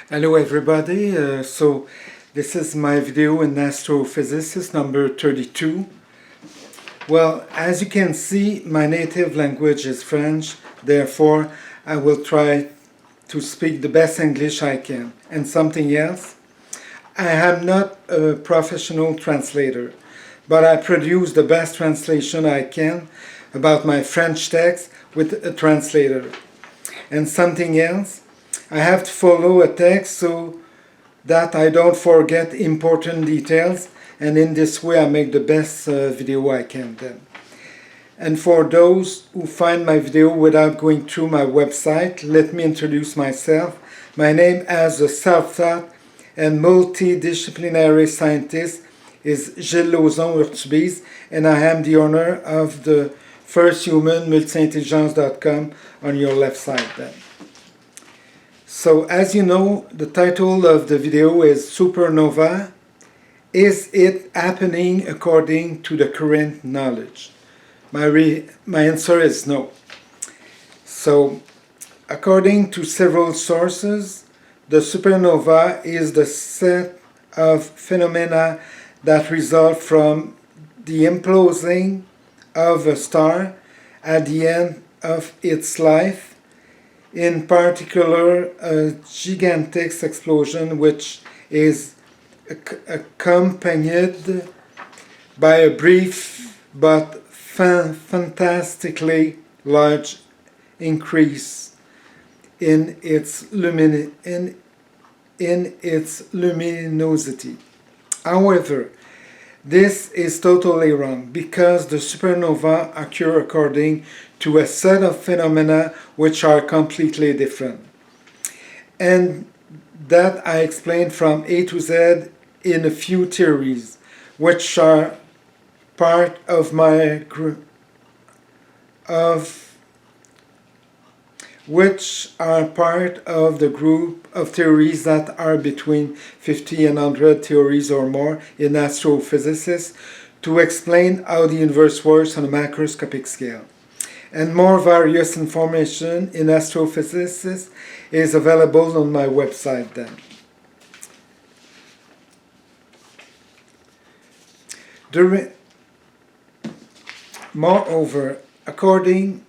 Hello everybody, so this is my video in astrophysics number 32. Well, as you can see, my native language is French, therefore I will try to speak the best English I can. And something else, I am not a professional translator, but I produce the best translation I can about my French text with a translator. And something else, I have to follow a text so that I don't forget important details, and in this way I make the best video I can then. And for those who find my video without going through my website, let me introduce myself. My name as a self-taught and multidisciplinary scientist is Gilles Lauzon-Urtubise, and I am the owner of the first human multi-intelligence.com on your left side then. So as you know, the title of the video is Supernova. Is it happening according to the current knowledge? My answer is no. So according to several sources, the supernova is the set of phenomena that result from the imploding of a star at the end of its life, in particular a gigantic explosion which is accompanied by a brief but fantastically large increase in its luminosity. However, this is totally wrong because the supernova occur according to a set of phenomena which are completely different. And that I explained from A to Z in a few theories, which are part of my group the group of theories that are between 50 and 100 theories or more in astrophysics to explain how the universe works on a macroscopic scale. And more various information in astrophysics is available on my website then. Moreover, according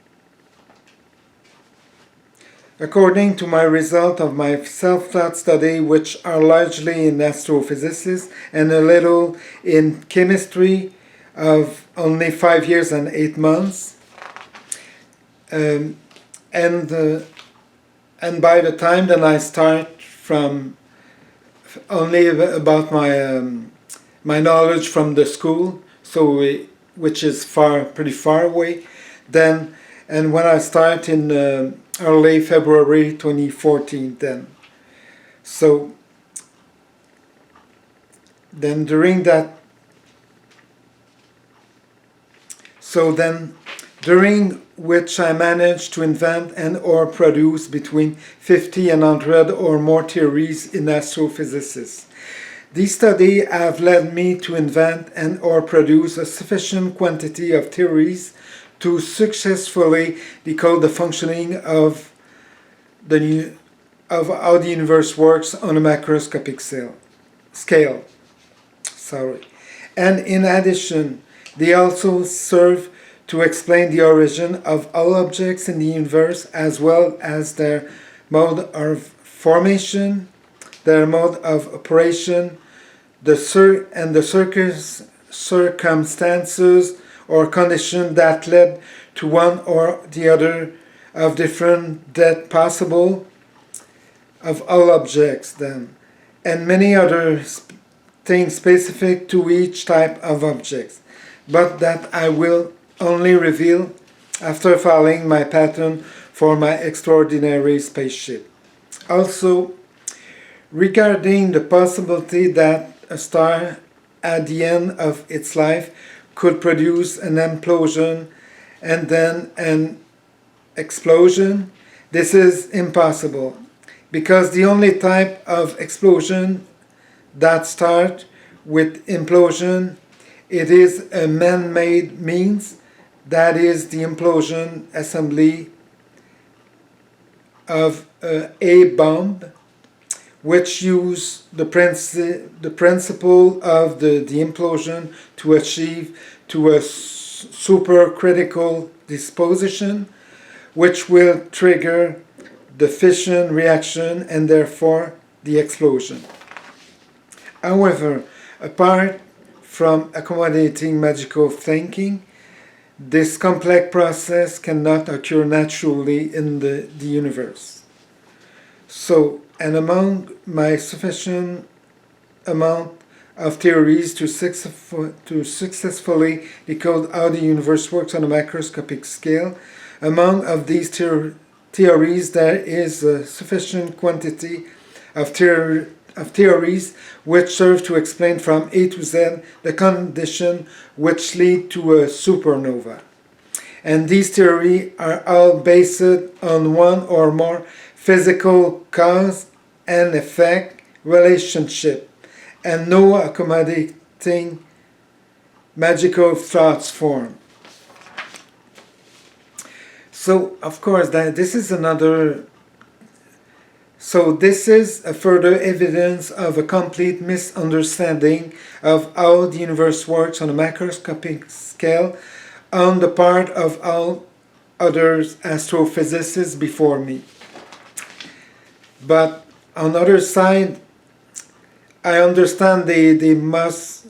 to my result of my self-taught study, which are largely in astrophysics and a little in chemistry of only 5 years and 8 months, and by the time that I start from only about my knowledge from the school, which is pretty far away, then, and when I start in early February 2014 then. So then during which I managed to invent and or produce between 50 and 100 or more theories in astrophysics. These studies have led me to invent and or produce a sufficient quantity of theories to successfully decode the functioning of how the universe works on a macroscopic scale. And in addition, they also serve to explain the origin of all objects in the universe, as well as their mode of formation, their mode of operation, the circumstances or conditions that led to one or the other of different death possible of all objects then, and many other things specific to each type of objects, but that I will only reveal after filing my patent for my extraordinary spaceship. Also, regarding the possibility that a star at the end of its life could produce an implosion and then an explosion, this is impossible because the only type of explosion that starts with implosion, it is a man-made means, that is the implosion assembly of a bomb, which use the principle of the implosion to achieve to a supercritical disposition, which will trigger the fission reaction and therefore the explosion. However, apart from accommodating magical thinking, this complex process cannot occur naturally in the universe. So, and among my sufficient amount of theories to successfully decode how the universe works on a macroscopic scale, among of these theories there is a sufficient quantity of theories which serve to explain from A to Z the condition which lead to a supernova. And these theories are all based on one or more physical cause and effect relationship, and no accommodating magical thoughts form. So, of course, this is a further evidence of a complete misunderstanding of how the universe works on a macroscopic scale on the part of all other astrophysicists before me. But on the other side, I understand they must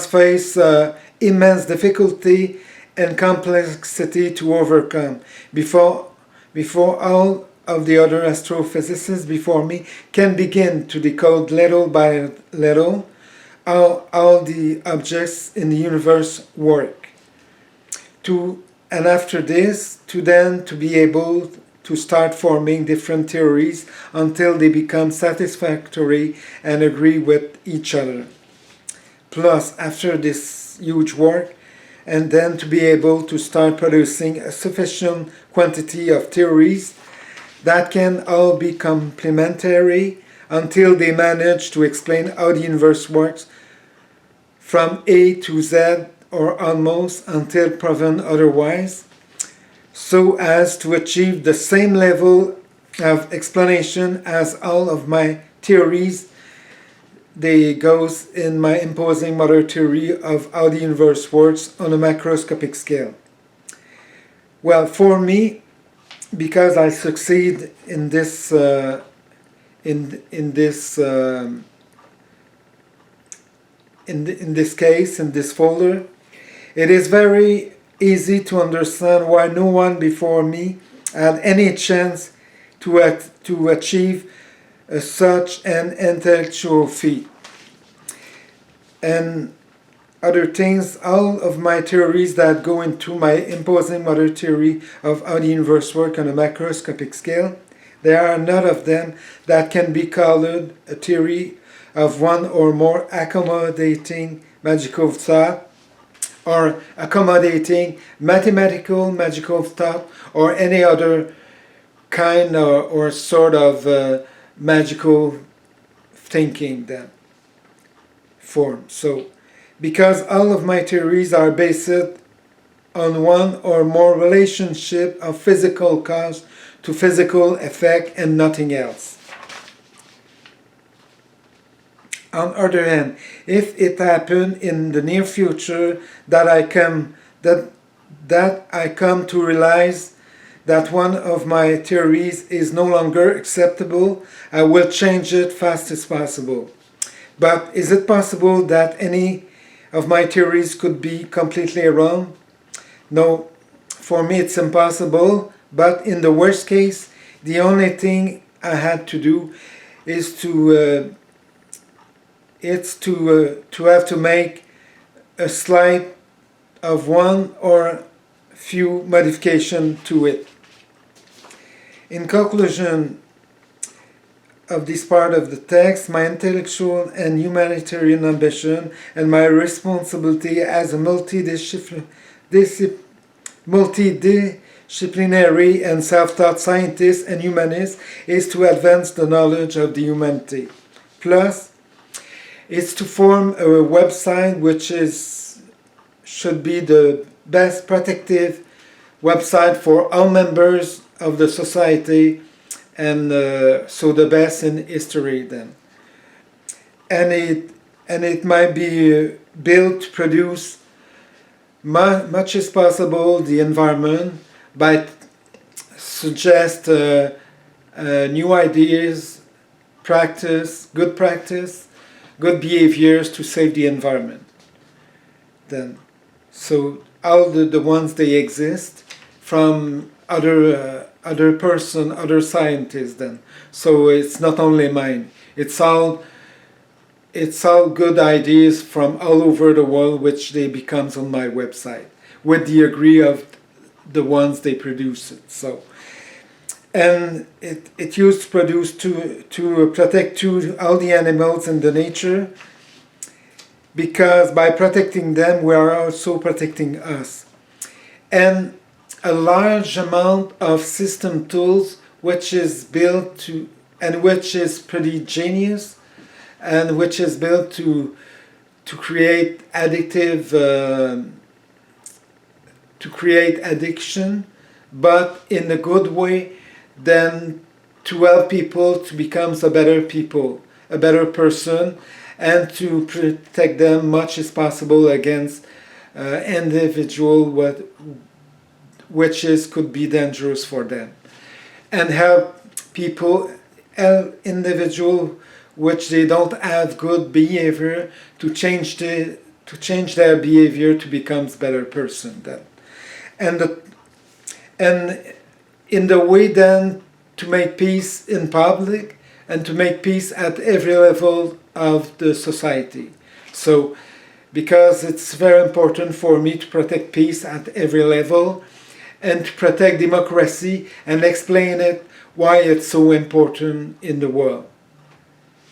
face immense difficulty and complexity to overcome before all of the other astrophysicists before me can begin to decode little by little how all the objects in the universe work. And after this, to be able to start forming different theories until they become satisfactory and agree with each other. Plus, after this huge work, and then to be able to start producing a sufficient quantity of theories that can all be complementary until they manage to explain how the universe works from A to Z or almost until proven otherwise, so as to achieve the same level of explanation as all of my theories. They goes in my imposing mother theory of how the universe works on a macroscopic scale. Well, for me, because I succeed in this case, in this folder, it is very easy to understand why no one before me had any chance to achieve such an intellectual feat. And other things, all of my theories that go into my imposing mother theory of how the universe works on a macroscopic scale, there are none of them that can be called a theory of one or more accommodating magical thought, or accommodating mathematical magical thought, or any other kind or sort of magical thinking that form. So, because all of my theories are based on one or more relationship of physical cause to physical effect and nothing else. On the other hand, if it happened in the near future that I come to realize that one of my theories is no longer acceptable, I will change it fast as possible. But is it possible that any of my theories could be completely wrong? No, for me it's impossible, but in the worst case, the only thing I had to do is to have to make a slight of one or few modification to it. In conclusion of this part of the text, my intellectual and humanitarian ambition and my responsibility as a multidisciplinary and self-taught scientist and humanist is to advance the knowledge of the humanity. Plus, it's to form a website which should be the best protective website for all members of the society and so the best in history then. And it might be built to produce much as possible the environment by suggest new ideas, good behaviors to save the environment. Then, so all the ones they exist from other scientists. Then, so it's not only mine. It's all good ideas from all over the world, which they becomes on my website with the agree of the ones they produce it. So, and it used to produce to protect all the animals in the nature, because by protecting them we are also protecting us. And a large amount of system tools which is built to, and which is pretty genius, and which is built to create addiction, but in a good way, then to help people to become a better person, and to protect them much as possible against individual could be dangerous for them, and help individual which they don't have good behavior to change their behavior to become a better person then. And in the way then to make peace in public and to make peace at every level of the society. So because it's very important for me to protect peace at every level and to protect democracy and explain it why it's so important in the world.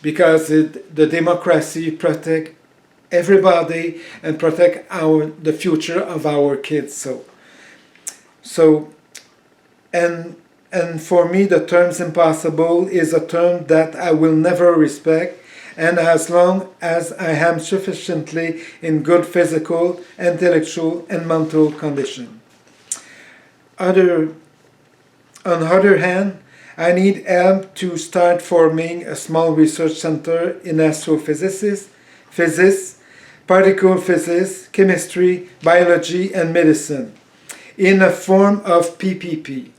Because the democracy protect everybody and protect the future of our kids. So and for me the term impossible is a term that I will never respect, and as long as I am sufficiently in good physical, intellectual and mental condition. On the other hand, I need help to start forming a small research center in astrophysics, physics, particle physics, chemistry, biology, and medicine in a form of PPP.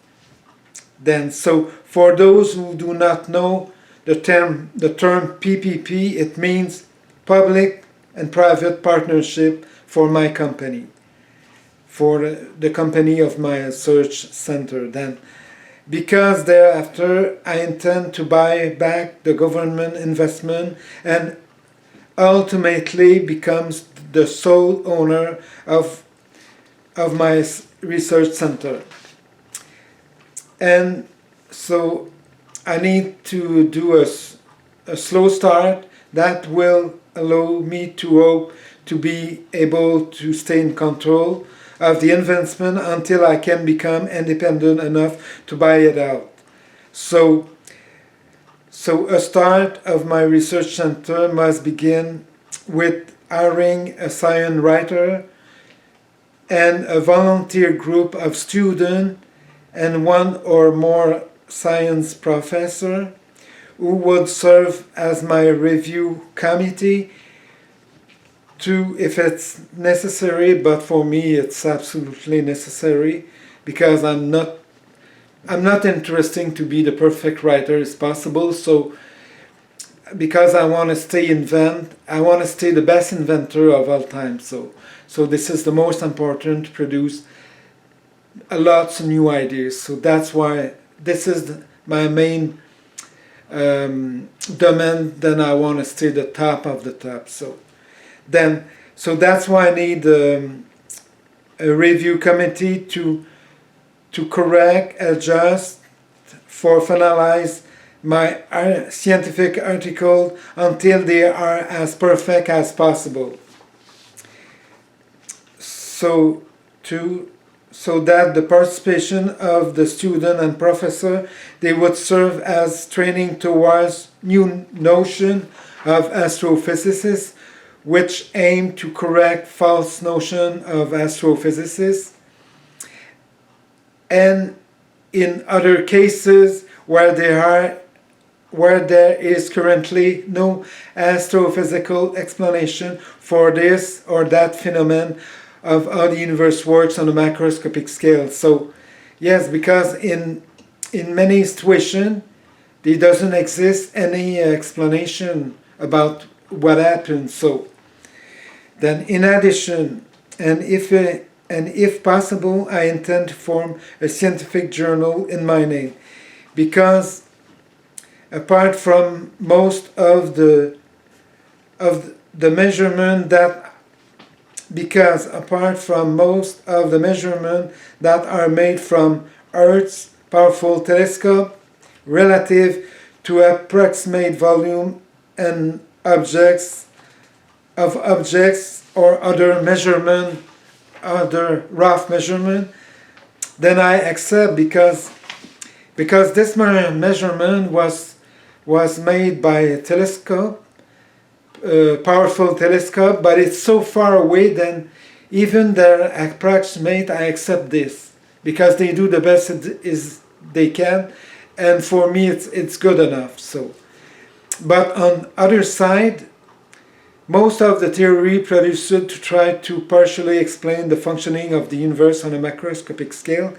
Then, so for those who do not know the term PPP, it means public and private partnership for my company, for the company of my research center. Then, because thereafter I intend to buy back the government investment and ultimately becomes the sole owner of my research center. And so I need to do a slow start that will allow me to hope to be able to stay in control of the investment until I can become independent enough to buy it out. So a start of my research center must begin with hiring a science writer and a volunteer group of students and one or more science professor who would serve as my review committee if it's necessary, but for me it's absolutely necessary, because I'm not interested to be the perfect writer as possible. So because I want to stay the best inventor of all time. So this is the most important, to produce lots of new ideas. So that's why this is my main domain. Then I want to stay the top of the top. So that's why I need a review committee to correct, adjust, for finalize my scientific article until they are as perfect as possible. So that the participation of the student and professor, they would serve as training towards new notion of astrophysics, which aim to correct false notion of astrophysics, and in other cases where there is currently no astrophysical explanation for this or that phenomenon of how the universe works on a macroscopic scale. So yes, because in many situations there doesn't exist any explanation about what happens. So then in addition, and if possible, I intend to form a scientific journal in my name, because apart from most of the measurement that are made from Earth's powerful telescope relative to approximate volume and objects or other rough measurement, then I accept, because this measurement was made by a telescope, powerful telescope, but it's so far away that even their approximate, I accept this, because they do the best they can, and for me it's good enough. So, but on other side, most of the theory produced to try to partially explain the functioning of the universe on a macroscopic scale,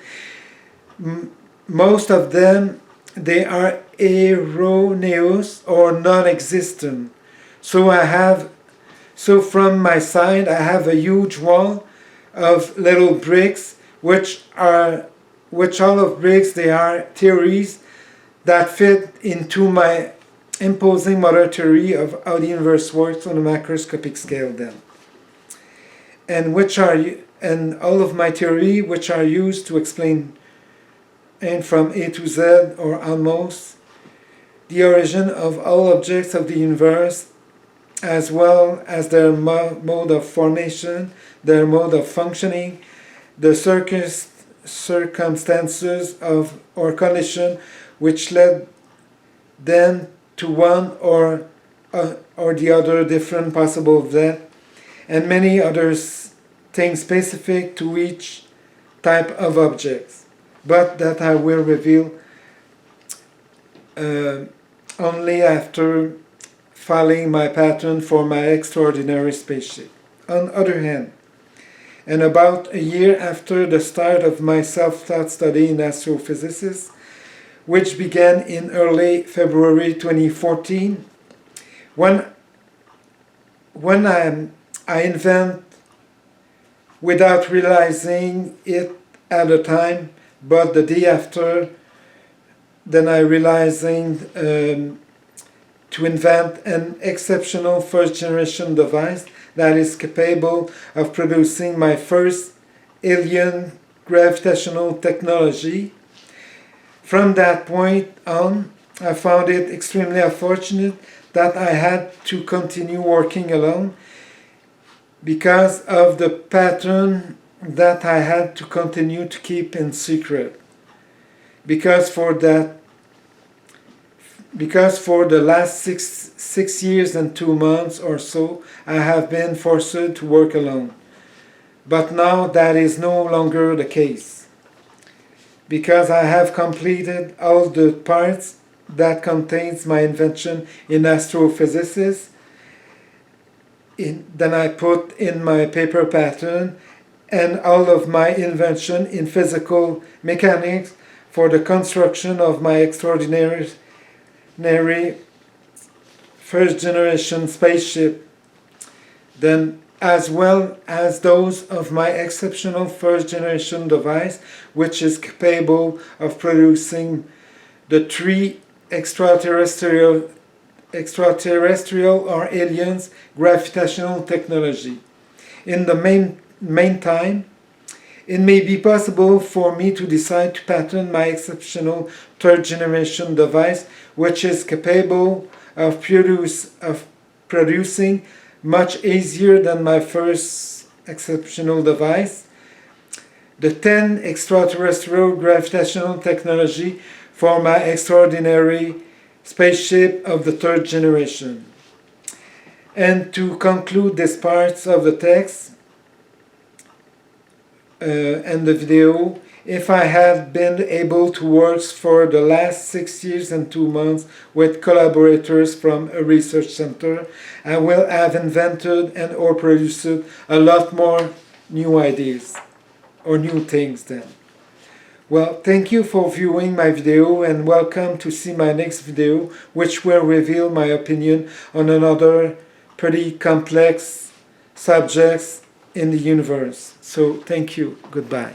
most of them, they are erroneous or non-existent. So from my side, I have a huge wall of little bricks, which all of bricks, they are theories that fit into my imposing model theory of how the universe works on a macroscopic scale then. And all of my theory, which are used to explain, and from A to Z, or almost, the origin of all objects of the universe, as well as their mode of formation, their mode of functioning, the circumstances of or condition which led them to one or the other different possible event, and many other things specific to each type of objects, but that I will reveal only after filing my patent for my extraordinary spaceship. On the other hand, and about a year after the start of my self-taught study in astrophysics, which began in early February 2014, when I invent without realizing it at the time, but the day after, then I realizing to invent an exceptional first-generation device that is capable of producing my first alien gravitational technology. From that point on, I found it extremely unfortunate that I had to continue working alone, because of the pattern that I had to continue to keep in secret. Because for the last six years and 2 months or so, I have been forced to work alone. But now that is no longer the case, because I have completed all the parts that contains my invention in astrophysics. Then I put in my paper pattern and all of my invention in physical mechanics for the construction of my extraordinary first-generation spaceship, then as well as those of my exceptional first-generation device, which is capable of producing the 3 extraterrestrial or aliens gravitational technology. In the meantime, it may be possible for me to decide to patent my exceptional third-generation device, which is capable of producing much easier than my first exceptional device, the 10 extraterrestrial gravitational technology for my extraordinary spaceship of the third generation. And to conclude this part of the text, end the video. If I had been able to work for the last 6 years and 2 months with collaborators from a research center, I will have invented and or produced a lot more new ideas or new things then. Well, thank you for viewing my video and welcome to see my next video, which will reveal my opinion on another pretty complex subjects in the universe. So thank you. Goodbye.